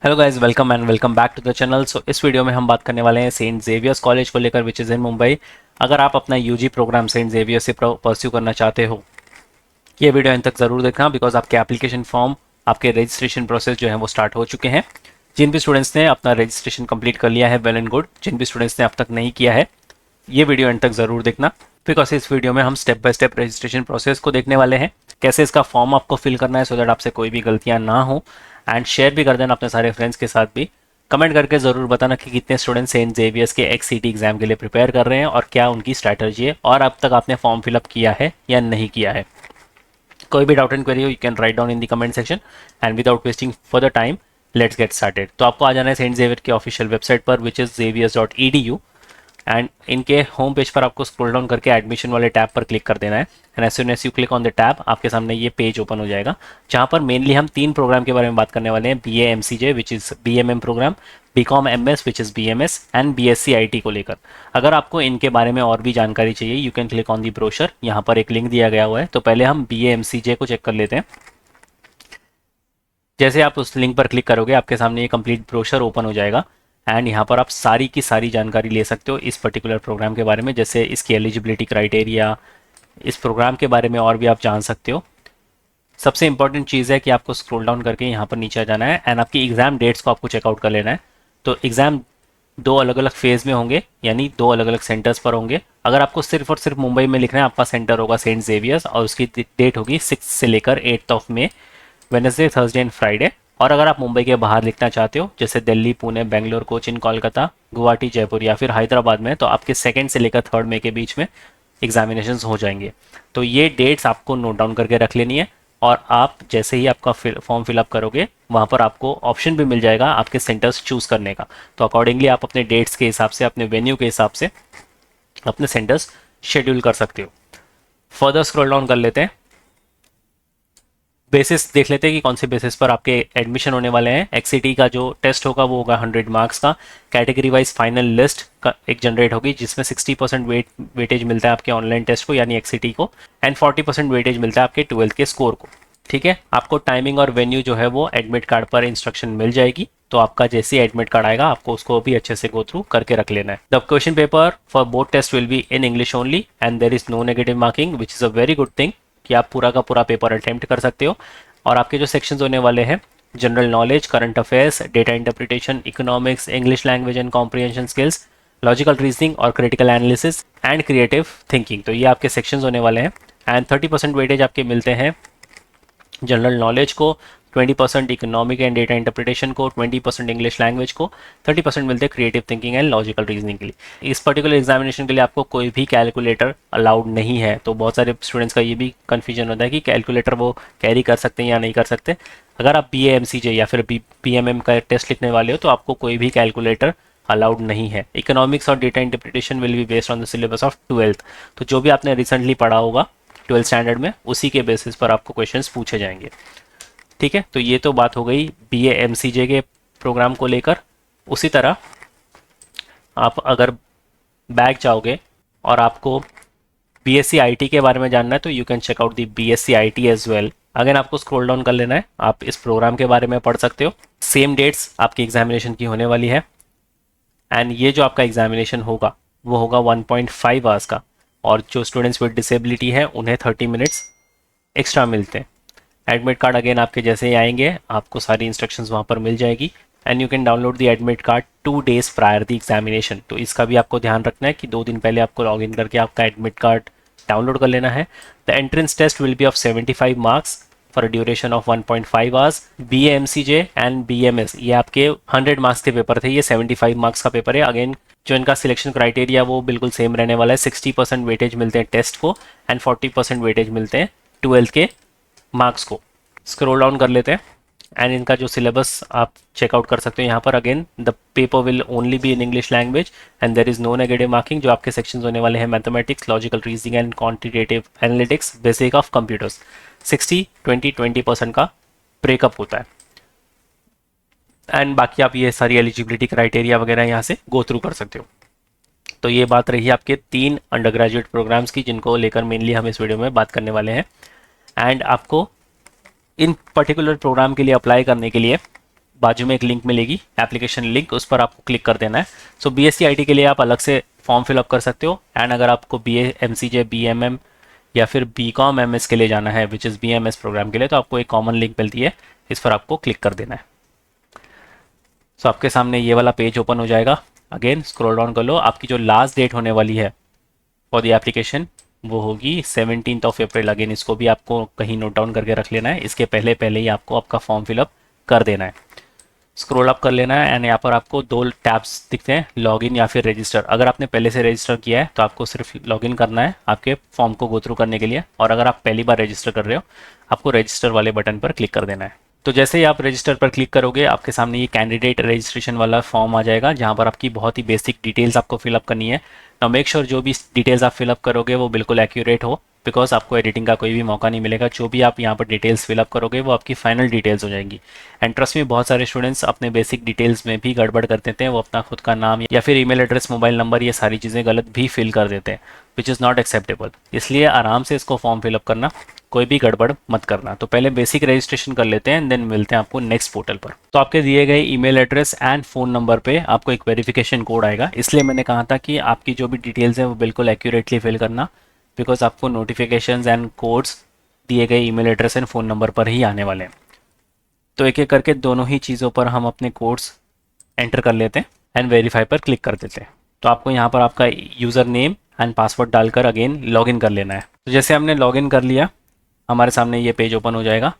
Hello guys, welcome and welcome back to the channel. So इस video में हम बात करने वाले हैं सेंट जेवियर्स कॉलेज को लेकर, विच इज़ इन मुंबई। अगर आप अपना यूजी प्रोग्राम सेंट जेवियर्स से परस्यू करना चाहते हो, ये वीडियो अंत तक ज़रूर देखना, बिकॉज आपके एप्लीकेशन फॉर्म, आपके रजिस्ट्रेशन प्रोसेस जो है वो स्टार्ट हो चुके हैं। जिन भी स्टूडेंट्स ने अपना रजिस्ट्रेशन कंप्लीट कर लिया है, वेल एंड गुड। जिन भी स्टूडेंट्स ने अब तक नहीं किया है, ये वीडियो एंड तक ज़रूर देखना, बिकॉज इस वीडियो में हम step by step registration process को देखने वाले हैं, कैसे इसका फॉर्म आपको फिल करना है, सो दैट आपसे कोई भी गलतियां ना हो। एंड शेयर भी कर देना अपने सारे फ्रेंड्स के साथ भी। कमेंट करके ज़रूर बताना कि कितने स्टूडेंट्स सेंट जेवियर्स के एक्ससीटी एग्जाम के लिए प्रिपेयर कर रहे हैं और क्या उनकी स्ट्रैटेजी है, और अब तक आपने फॉर्म फिलअप किया है या नहीं किया है। कोई भी डाउट एंड क्वेरी हो, you can write down in the comment section. And without wasting further time, let's get started. तो आपको आ जाना है सेंट जेवियर के ऑफिशियल वेबसाइट पर, विच इज़ xaviers.edu। एंड इनके होम पेज पर आपको स्क्रॉल डाउन करके एडमिशन वाले टैब पर क्लिक कर देना है। And as soon as you click on the tab, आपके सामने ये पेज ओपन हो जाएगा, जहां पर मेनली हम तीन प्रोग्राम के बारे में बात करने वाले हैं: B A M C J which is BMM program, BCom MS which is BMS, and BSc IT को लेकर। अगर आपको इनके बारे में और भी जानकारी चाहिए, you can click on the brochure. यहाँ पर एक लिंक दिया गया हुआ है। तो पहले हम BA-MCJ को चेक कर लेते हैं। जैसे आप उस लिंक पर क्लिक करोगे, आपके सामने ये कंप्लीट ब्रोशर ओपन हो जाएगा। एंड यहाँ पर आप सारी की सारी जानकारी ले सकते हो इस पर्टिकुलर प्रोग्राम के बारे में, जैसे इसकी एलिजिबिलिटी क्राइटेरिया, इस प्रोग्राम के बारे में और भी आप जान सकते हो। सबसे इंपॉर्टेंट चीज़ है कि आपको स्क्रॉल डाउन करके यहाँ पर नीचे आ जाना है एंड आपकी एग्जाम डेट्स को आपको चेकआउट कर लेना है। तो एग्जाम दो अलग अलग फेज में होंगे, यानी दो अलग अलग सेंटर्स पर होंगे। अगर आपको सिर्फ और सिर्फ मुंबई में लिखना है, आपका सेंटर होगा सेंट जेवियर्स और उसकी डेट होगी 6 से लेकर 8 मई, वेनसडे, थर्सडे एंड फ्राइडे। और अगर आप मुंबई के बाहर लिखना चाहते हो, जैसे दिल्ली, पुणे, बेंगलोर, कोचिन, कोलकाता, गुवाहाटी, जयपुर या फिर हैदराबाद में, तो आपके 2 से लेकर 3 मई के बीच में एग्जामिनेशंस हो जाएंगे। तो ये डेट्स आपको नोट डाउन करके रख लेनी है। और आप जैसे ही आपका फॉर्म फिलअप करोगे, वहाँ पर आपको ऑप्शन भी मिल जाएगा आपके सेंटर्स चूज़ करने का। तो अकॉर्डिंगली आप अपने डेट्स के हिसाब से, अपने वेन्यू के हिसाब से अपने सेंटर्स शेड्यूल कर सकते हो। फर्दर स्क्रॉल डाउन कर लेते हैं, बेसिस देख लेते हैं कि कौन से बेसिस पर आपके एडमिशन होने वाले हैं। एक्सीटी का जो टेस्ट होगा वो होगा 100 मार्क्स का। कैटेगरी वाइज फाइनल लिस्ट का एक जनरेट होगी, जिसमें 60% वेटेज मिलता है आपके ऑनलाइन टेस्ट को यानी एक्सीटी को, एंड 40% वेटेज मिलता है आपके 12th के स्कोर को। ठीक है, आपको टाइमिंग और वेन्यू जो है वो एडमिट कार्ड पर इंस्ट्रक्शन मिल जाएगी। तो आपका जैसे ही एडमिट कार्ड आएगा, आपको उसको भी अच्छे से गो थ्रू करके रख लेना है। The question paper for both test will be in English only and there is no negative marking, which is a very good thing कि आप पूरा का पूरा पेपर अटेम्प्ट कर सकते हो। और आपके जो सेक्शंस होने वाले हैं: general knowledge, current affairs, data interpretation, economics, English language and comprehension skills, logical reasoning और critical analysis and creative thinking. तो ये आपके सेक्शंस होने वाले हैं। एंड 30% वेटेज आपके मिलते हैं जनरल नॉलेज को, 20% इकोनॉमिक एंड डेटा इंटरप्रिटेशन को, 20% इंग्लिश लैंग्वेज को, 30% मिलते हैं creative thinking and logical reasoning के लिए। इस पर्टिकुलर एग्जामिनेशन के लिए आपको कोई भी कैलकुलेटर अलाउड नहीं है। तो बहुत सारे स्टूडेंट्स का ये भी कन्फ्यूजन होता है कि कैलकुलेटर वो कैरी कर सकते हैं या नहीं कर सकते। अगर आप BA-MCJ या फिर BMM का टेस्ट लिखने वाले हो, तो आपको कोई भी कैलकुलेटर अलाउड नहीं है। इकोनॉमिक्स और data interpretation will be based on the syllabus of 12th। तो जो भी आपने रिसेंटली पढ़ा होगा 12th स्टैंडर्ड में, उसी के बेसिस पर आपको क्वेश्चंस पूछे जाएंगे। ठीक है, तो ये तो बात हो गई BA-MCJ के प्रोग्राम को लेकर। उसी तरह आप अगर बैक जाओगे और आपको BSc IT के बारे में जानना है, तो you can check out the BSc IT as well. अगर आपको स्क्रॉल डाउन कर लेना है, आप इस प्रोग्राम के बारे में पढ़ सकते हो। सेम डेट्स आपकी एग्जामिनेशन की होने वाली है। एंड ये जो आपका एग्जामिनेशन होगा वो होगा 1.5 आवर्स का। और जो स्टूडेंट्स विद डिसेबिलिटी है, उन्हें 30 मिनट्स एक्स्ट्रा मिलते हैं। एडमिट कार्ड अगेन आपके जैसे ही आएंगे, आपको सारी इंस्ट्रक्शंस वहाँ पर मिल जाएगी। And you can download the admit card 2 days prior the examination. तो इसका भी आपको ध्यान रखना है कि 2 दिन पहले आपको लॉग इन करके आपका एडमिट कार्ड डाउनलोड कर लेना है। The entrance test will be of 75 marks for a duration of 1.5 hours. BA-MCJ and BMS ये आपके 100 मार्क्स के पेपर थे, ये 75 मार्क्स का पेपर है। अगेन जो इनका सिलेक्शन क्राइटेरिया वो बिल्कुल सेम रहने वाला है। 60% वेटेज मिलते हैं टेस्ट को एंड 40% वेटेज मिलते हैं 12th के मार्क्स को। स्क्रॉल डाउन कर लेते हैं एंड इनका जो सिलेबस आप चेकआउट कर सकते हो यहाँ पर। Again the paper will only be in English language and there is no negative marking. जो आपके सेक्शंस होने वाले हैं: mathematics, logical reasoning and quantitative analytics, basic of computers. 60-20-20% का ब्रेकअप होता है। एंड बाकी आप ये सारी एलिजिबिलिटी क्राइटेरिया वगैरह यहाँ से गो थ्रू कर सकते हो। तो ये बात रही आपके 3 अंडर ग्रेजुएट प्रोग्राम्स की, जिनको लेकर मेनली हम इस वीडियो में बात करने वाले हैं। एंड आपको इन पर्टिकुलर प्रोग्राम के लिए अप्लाई करने के लिए बाजू में एक लिंक मिलेगी, एप्लीकेशन लिंक, उस पर आपको क्लिक कर देना है। सो बीएससी आईटी के लिए आप अलग से फॉर्म फिलअप कर सकते हो, एंड अगर आपको बीए एमसीजे बीएमएम या फिर बीकॉम एमएस के लिए जाना है, विच इज़ बीएमएस प्रोग्राम के लिए, तो आपको एक कॉमन लिंक मिलती है, इस पर आपको क्लिक कर देना है। सो आपके सामने ये वाला पेज ओपन हो जाएगा। अगेन स्क्रॉल डाउन कर लो, आपकी जो लास्ट डेट होने वाली है फॉर द एप्लीकेशन वो होगी 17 अप्रैल। अगेन इसको भी आपको कहीं नोट डाउन करके रख लेना है, इसके पहले पहले ही आपको आपका फॉर्म फिलअप कर देना है। स्क्रॉल अप कर लेना है एंड यहाँ पर आपको दो टैब्स दिखते हैं, लॉगिन या फिर रजिस्टर। अगर आपने पहले से रजिस्टर किया है तो आपको सिर्फ लॉगिन करना है आपके फॉर्म को गो थ्रू करने के लिए, और अगर आप पहली बार रजिस्टर कर रहे हो आपको रजिस्टर वाले बटन पर क्लिक कर देना है। तो जैसे ही आप रजिस्टर पर क्लिक करोगे आपके सामने ये कैंडिडेट रजिस्ट्रेशन वाला फॉर्म आ जाएगा, जहाँ पर आपकी बहुत ही बेसिक डिटेल्स आपको फिलअप करनी है। नाउ मेक श्योर जो भी डिटेल्स आप फिलअप करोगे वो बिल्कुल एक्यूरेट हो, बिकॉज आपको एडिटिंग का कोई भी मौका नहीं मिलेगा। जो भी आप यहाँ पर डिटेल्स फिलअप करोगे वो आपकी फाइनल डिटेल्स हो जाएंगी। एंड ट्रस्ट में बहुत सारे स्टूडेंट्स अपने बेसिक डिटेल्स में भी गड़बड़ कर देते हैं, वो अपना खुद का नाम या फिर ईमेल एड्रेस, मोबाइल नंबर, ये सारी चीज़ें गलत भी फिल कर देते हैं, विच इज़ नॉट एक्सेप्टेबल। इसलिए आराम से इसको फॉर्म फिलअप करना, कोई भी गड़बड़ मत करना। तो पहले बेसिक रजिस्ट्रेशन कर लेते हैं, देन मिलते हैं आपको नेक्स्ट पोर्टल पर। तो आपके दिए गए email address and phone number पे आपको एक वेरिफिकेशन कोड आएगा, इसलिए मैंने कहा था कि आपकी जो भी डिटेल्स हैं वो बिल्कुल एक्यूरेटली फिल करना, बिकॉज आपको नोटिफिकेशंस एंड कोड्स दिए गए email address and phone number पर ही आने वाले हैं। तो एक एक करके दोनों ही चीज़ों पर हम अपने कोड्स एंटर कर लेते हैं एंड वेरीफाई पर क्लिक कर देते हैं। तो आपको यहाँ पर आपका यूज़र नेम एंड पासवर्ड डालकर अगेन लॉगिन कर लेना है। तो जैसे हमने लॉगिन कर लिया, हमारे सामने ये पेज ओपन हो जाएगा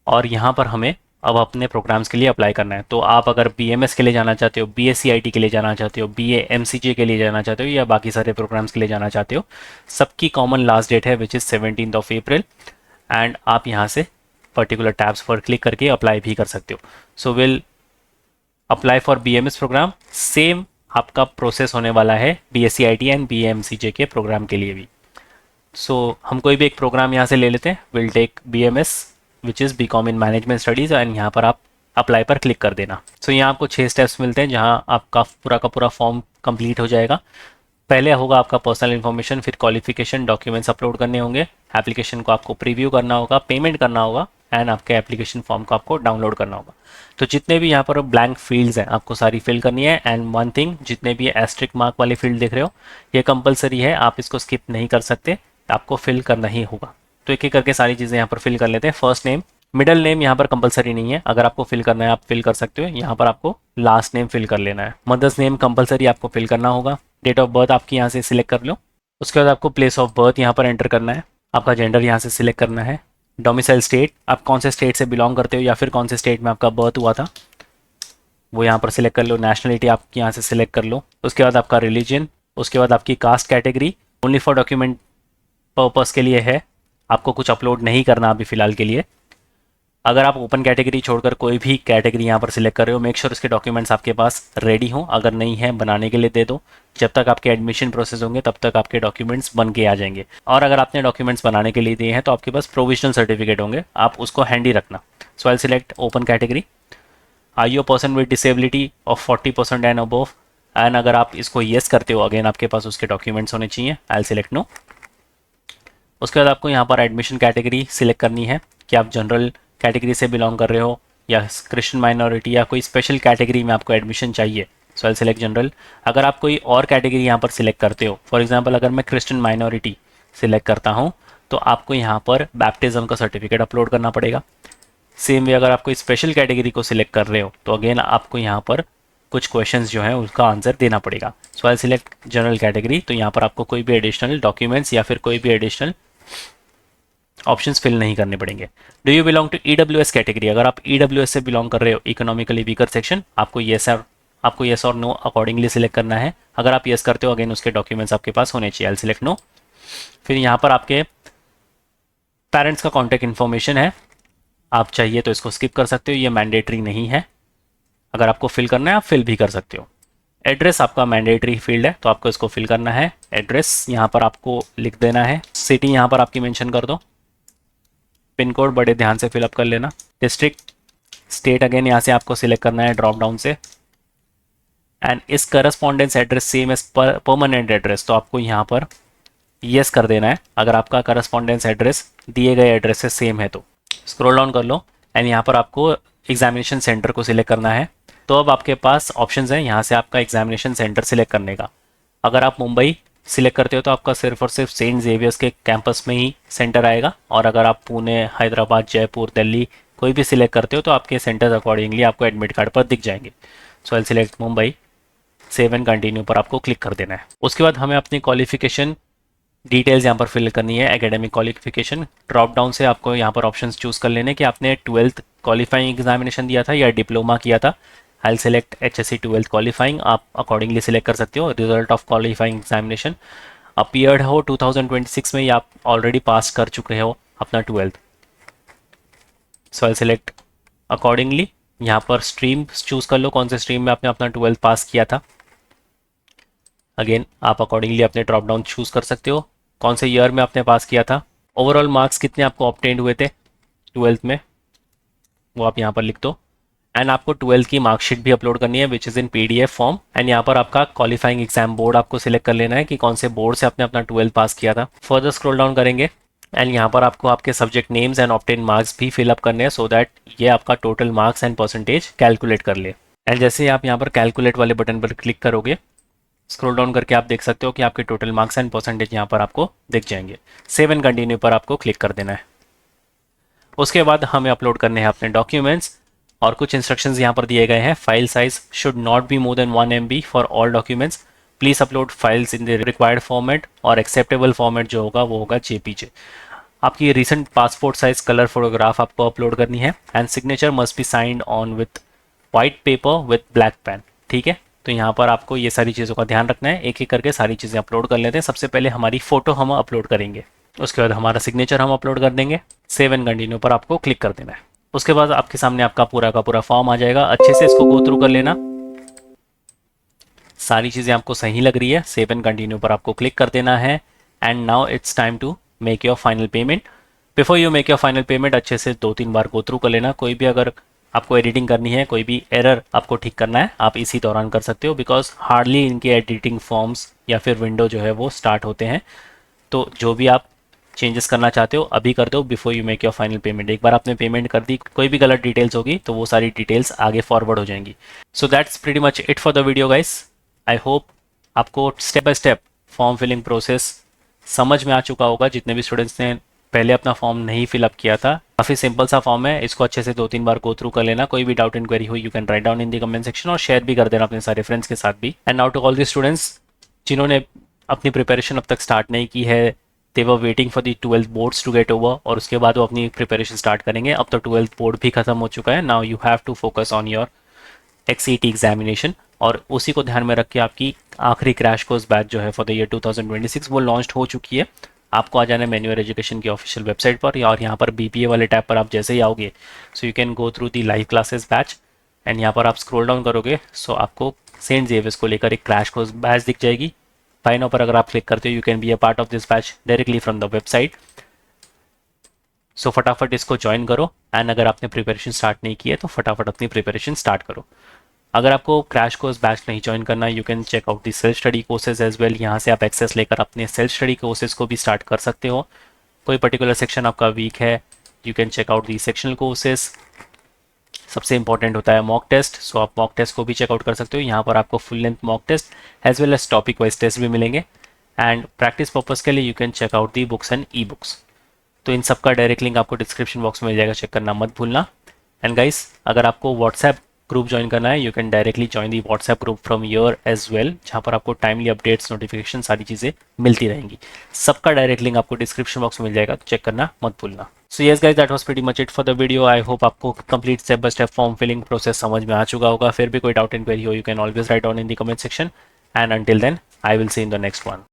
और यहाँ पर हमें अब अपने प्रोग्राम्स के लिए अप्लाई करना है। तो आप अगर बीएमएस के लिए जाना चाहते हो, बीएससी आईटी के लिए जाना चाहते हो, बीए एमसीजे के लिए जाना चाहते हो, या बाकी सारे प्रोग्राम्स के लिए जाना चाहते हो, सबकी कॉमन लास्ट डेट है विच इज़ 17 अप्रैल। एंड आप यहाँ से पर्टिकुलर टैब्स पर क्लिक करके अप्लाई भी कर सकते हो। So will apply for BMS program, same आपका प्रोसेस होने वाला है BSc IT and BA MCJ के प्रोग्राम के लिए भी। सो हम कोई भी एक प्रोग्राम यहाँ से ले लेते हैं, will take BMS which is BCom in management studies, and यहाँ पर आप अप्लाई पर क्लिक कर देना। सो यहाँ आपको 6 स्टेप्स मिलते हैं जहाँ आपका पूरा का पूरा फॉर्म कंप्लीट हो जाएगा। पहले होगा आपका पर्सनल इन्फॉर्मेशन, फिर क्वालिफिकेशन, डॉक्यूमेंट्स अपलोड करने होंगे, एप्लीकेशन को आपको प्रीव्यू करना होगा, पेमेंट करना होगा, एंड आपके एप्लीकेशन फॉर्म को आपको डाउनलोड करना होगा। तो जितने भी यहाँ पर ब्लैंक फील्ड्स हैं आपको सारी फिल करनी है। एंड वन थिंग, जितने भी एस्ट्रिक मार्क वाली फील्ड देख रहे हो ये कंपलसरी है, आप इसको स्किप नहीं कर सकते, आपको फिल करना ही होगा। तो एक एक करके सारी चीज़ें यहाँ पर फिल कर लेते हैं। फर्स्ट नेम, मिडल नेम यहाँ पर कंपलसरी नहीं है, अगर आपको फिल करना है आप फिल कर सकते हो। यहाँ पर आपको लास्ट नेम फिल कर लेना है। मदर्स नेम कंपलसरी आपको फिल करना होगा। डेट ऑफ बर्थ आपकी यहाँ से सिलेक्ट कर लो। उसके बाद आपको प्लेस ऑफ बर्थ यहाँ पर एंटर करना है। आपका जेंडर यहाँ से सिलेक्ट करना है। डोमिसाइल स्टेट, आप कौन से स्टेट से बिलोंग करते हो या फिर कौन से स्टेट में आपका बर्थ हुआ था वो यहाँ पर सिलेक्ट कर लो। नेशनलिटी आपकी यहाँ से सिलेक्ट कर लो। उसके बाद आपका रिलीजन, उसके बाद आपकी caste category, only for document purpose के लिए है, आपको कुछ अपलोड नहीं करना अभी फ़िलहाल के लिए। अगर आप ओपन कैटेगरी छोड़कर कोई भी कैटेगरी यहाँ पर सिलेक्ट कर रहे हो, मेक श्योर उसके डॉक्यूमेंट्स आपके पास रेडी हों। अगर नहीं है बनाने के लिए दे दो, जब तक आपके एडमिशन प्रोसेस होंगे तब तक आपके डॉक्यूमेंट्स बन के आ जाएंगे। और अगर आपने डॉक्यूमेंट्स बनाने के लिए दिए हैं तो आपके पास प्रोविजनल सर्टिफिकेट होंगे, आप उसको हैंडी रखना। So I select open category. Are you a person with disability of 40% and above, and अगर आप इसको येस करते हो अगेन आपके पास उसके डॉक्यूमेंट्स होने चाहिए। I select no. उसके बाद आपको यहाँ पर एडमिशन कैटेगरी सिलेक्ट करनी है कि आप जनरल कैटेगरी से बिलोंग कर रहे हो या क्रिश्चियन माइनॉरिटी या कोई स्पेशल कैटेगरी में आपको एडमिशन चाहिए। सो आई सिलेक्ट जनरल। अगर आप कोई और कैटेगरी यहाँ पर सिलेक्ट करते हो, फॉर एग्जांपल अगर मैं क्रिश्चियन माइनॉरिटी सिलेक्ट करता हूँ तो आपको यहाँ पर बैप्टिज्म का सर्टिफिकेट अपलोड करना पड़ेगा। सेम वे अगर आप कोई स्पेशल कैटेगरी को सिलेक्ट कर रहे हो तो अगेन आपको यहाँ पर कुछ क्वेश्चंस जो हैं उसका आंसर देना पड़ेगा। सो आई सिलेक्ट जनरल कैटेगरी। तो यहाँ पर आपको कोई भी एडिशनल डॉक्यूमेंट्स या फिर कोई भी एडिशनल ऑप्शंस फिल नहीं करने पड़ेंगे। Do you belong to EWS category, अगर आप ईडब्ल्यूएस से बिलोंग कर रहे हो, इकोनॉमिकली वीकर सेक्शन, आपको येस और नो अकॉर्डिंगली सिलेक्ट करना है। अगर आप येस करते हो अगेन उसके डॉक्यूमेंट्स आपके पास होने चाहिए। I select no. फिर यहाँ पर आपके पेरेंट्स का कॉन्टैक्ट इन्फॉर्मेशन है, आप चाहिए तो इसको स्किप कर सकते हो, ये मैंडेटरी नहीं है। अगर आपको फिल करना है आप फिल भी कर सकते हो। एड्रेस आपका मैंडेटरी फील्ड है तो आपको इसको फिल करना है। एड्रेस यहाँ पर आपको लिख देना है। सिटी यहाँ पर आपकी मेंशन कर दो। पिन कोड बड़े ध्यान से फिलअप कर लेना। डिस्ट्रिक्ट, स्टेट अगेन यहाँ से आपको सिलेक्ट करना है ड्रॉप डाउन से। And is correspondence address same as permanent address, तो आपको यहाँ पर यस कर देना है अगर आपका करस्पॉन्डेंस एड्रेस दिए गए एड्रेस से सेम है तो। स्क्रॉल डाउन कर लो एंड यहाँ पर आपको एग्जामिनेशन सेंटर को सिलेक्ट करना है। तो अब आपके पास ऑप्शंस हैं यहाँ से आपका एग्जामिनेशन सेंटर सिलेक्ट करने का। अगर आप मुंबई सिलेक्ट करते हो तो आपका सिर्फ और सिर्फ सेंट जेवियर्स के कैंपस में ही सेंटर आएगा, और अगर आप पुणे, हैदराबाद, जयपुर, दिल्ली कोई भी सिलेक्ट करते हो तो आपके सेंटर अकॉर्डिंगली आपको एडमिट कार्ड पर दिख जाएंगे। So I select Mumbai, save and continue पर आपको क्लिक कर देना है। उसके बाद हमें अपनी क्वालिफिकेशन डिटेल्स यहाँ पर फिल करनी है। एकेडमिक क्वालिफिकेशन ड्रॉप डाउन से आपको यहाँ पर ऑप्शंस चूज कर लेने कि आपने 12th क्वालिफाइंग एग्जामिनेशन दिया था या डिप्लोमा किया था। I select HSC 12th qualifying, आप अकॉर्डिंगली सिलेक्ट कर सकते हो। Result of qualifying examination appeared हो 2026 में या आप ऑलरेडी पास कर चुके हो अपना 12th। So I select accordingly. यहाँ पर स्ट्रीम चूज कर लो, कौन से स्ट्रीम में आपने अपना 12th पास किया था। अगेन आप अकॉर्डिंगली अपने ड्रॉप डाउन चूज कर सकते हो, कौन से ईयर में आपने पास किया था। ओवरऑल मार्क्स कितने आपको ऑब्टेन्ड हुए थे 12th में, वो आप यहाँ पर लिख दो। एंड आपको 12th की मार्कशीट भी अपलोड करनी है which is in PDF form. And यहाँ पर आपका क्वालिफाइंग एग्जाम बोर्ड आपको सिलेक्ट कर लेना है कि कौन से बोर्ड से आपने अपना 12th पास किया था। फर्दर स्क्रॉल डाउन करेंगे एंड यहाँ पर आपको आपके subject names and obtain marks भी फिलअप करने हैं, सो दैट ये आपका total marks and percentage calculate कर ले। एंड जैसे ही आप यहाँ पर कैलकुलेट वाले बटन पर क्लिक करोगे, स्क्रॉल डाउन करके आप देख सकते हो कि आपके टोटल मार्क्स एंड परसेंटेज यहाँ पर आपको दिख जाएंगे। सेव एंड कंटिन्यू पर आपको क्लिक कर देना है। उसके बाद हमें अपलोड करने हैं अपने डॉक्यूमेंट्स, और कुछ इंस्ट्रक्शंस यहाँ पर दिए गए हैं। File size should not be more than 1 MB for all documents. Please upload files in the required format, और एक्सेप्टेबल फॉर्मेट जो होगा वो होगा JPG। आपकी recent passport size colour photograph आपको अपलोड करनी है। And signature must be signed on with white paper with black pen. ठीक है, तो यहाँ पर आपको ये सारी चीज़ों का ध्यान रखना है। एक एक करके सारी चीज़ें अपलोड कर लेते हैं। सबसे पहले हमारी फ़ोटो हम अपलोड करेंगे, उसके बाद हमारा सिग्नेचर हम अपलोड कर देंगे। सेव एंड कंटिन्यू पर आपको क्लिक कर देना है। उसके बाद आपके सामने आपका पूरा का पूरा फॉर्म आ जाएगा। अच्छे से इसको गो थ्रू कर लेना, सारी चीज़ें आपको सही लग रही है। सेव एंड कंटिन्यू पर आपको क्लिक कर देना है। And now it's time to make your final payment. Before you make your final payment अच्छे से 2-3 बार गो थ्रू कर लेना। कोई भी अगर आपको एडिटिंग करनी है, कोई भी एरर आपको ठीक करना है, आप इसी दौरान कर सकते हो, बिकॉज हार्डली इनके एडिटिंग फॉर्म्स या फिर विंडो जो है वो स्टार्ट होते हैं। तो जो भी आप चेंजेस करना चाहते हो अभी कर दो before you make your final payment. एक बार आपने पेमेंट कर दी, कोई भी गलत डिटेल्स होगी तो वो सारी डिटेल्स आगे फॉरवर्ड हो जाएंगी। So that's pretty much it for the video guys. I hope आपको step by step form filling process समझ में आ चुका होगा। जितने भी स्टूडेंट्स ने पहले अपना फॉर्म नहीं फिलअप किया था, काफ़ी सिंपल सा फॉर्म है, इसको अच्छे से 2-3 बार गो थ्रू कर लेना। कोई भी डाउट इंक्वायरी हो you can write down in the comment section, और शेयर भी कर देना अपने सारे फ्रेंड्स के साथ भी। And now to all the students जिन्होंने अपनी प्रिपरेशन अब तक स्टार्ट नहीं की है, they were waiting for the 12th boards to get over, और उसके बाद वो अपनी प्रिपरेशन स्टार्ट करेंगे। अब तो 12th बोर्ड भी खत्म हो चुका है। Now you have to focus on your XCT examination, और उसी को ध्यान में रख के आपकी आखिरी क्रैश कोर्स बैच जो है फॉर द ईयर 2026 वो लॉन्च हो चुकी है। आपको आ जाना है मैन्युअल एजुकेशन की ऑफिशियल वेबसाइट पर, और यहाँ पर BPA वाले टैब पर आप जैसे ही आओगे so you can go through the live classes batch. And यहाँ पर आप स्क्रॉल डाउन करोगे सो आपको सेंट जेवियर्स को लेकर एक क्रैश कोर्स बैच दिख जाएगी। बाय नाउ पर अगर आप क्लिक करते हो you can be a part of this batch directly from the website. So फटाफट इसको ज्वाइन करो। एंड अगर आपने प्रिपरेशन स्टार्ट नहीं की है तो फटाफट अपनी प्रिपरेशन स्टार्ट करो। अगर आपको क्रैश कोर्स बैच नहीं ज्वाइन करना, you can check out the self study courses as well. यहाँ से आप एक्सेस लेकर अपने सेल्फ स्टडी कोर्सेज को भी स्टार्ट कर सकते हो। कोई पर्टिकुलर सेक्शन आपका वीक है, you can check out the sectional courses. सबसे इंपॉर्टेंट होता है मॉक टेस्ट, सो आप मॉक टेस्ट को भी चेकआउट कर सकते हो। यहाँ पर आपको full length mock test as well as topic wise test भी मिलेंगे। एंड प्रैक्टिस पर्पज़ के लिए you can check out the books and e books. तो इन सब का डायरेक्ट लिंक आपको डिस्क्रिप्शन बॉक्स में मिल जाएगा, चेक करना मत भूलना। एंड गाइस अगर आपको व्हाट्सएप ग्रुप ज्वाइन करना है, you can directly join the WhatsApp group from your age well, जहाँ पर आपको टाइमली अपडेट्स, नोटिफिकेशन सारी चीज़ें मिलती रहेंगी। सबका डायरेक्ट लिंक आपको डिस्क्रिप्शन बॉक्स में मिल जाएगा, तो चेक करना मत भूलना। So yes guys, that was pretty much it for the video. I hope आपको complete step by step form filling process समझ में आ चुका होगा। फिर भी कोई डाउट इंक्वायरी हो you can always write down in the comment section. And until then I will see in the next one.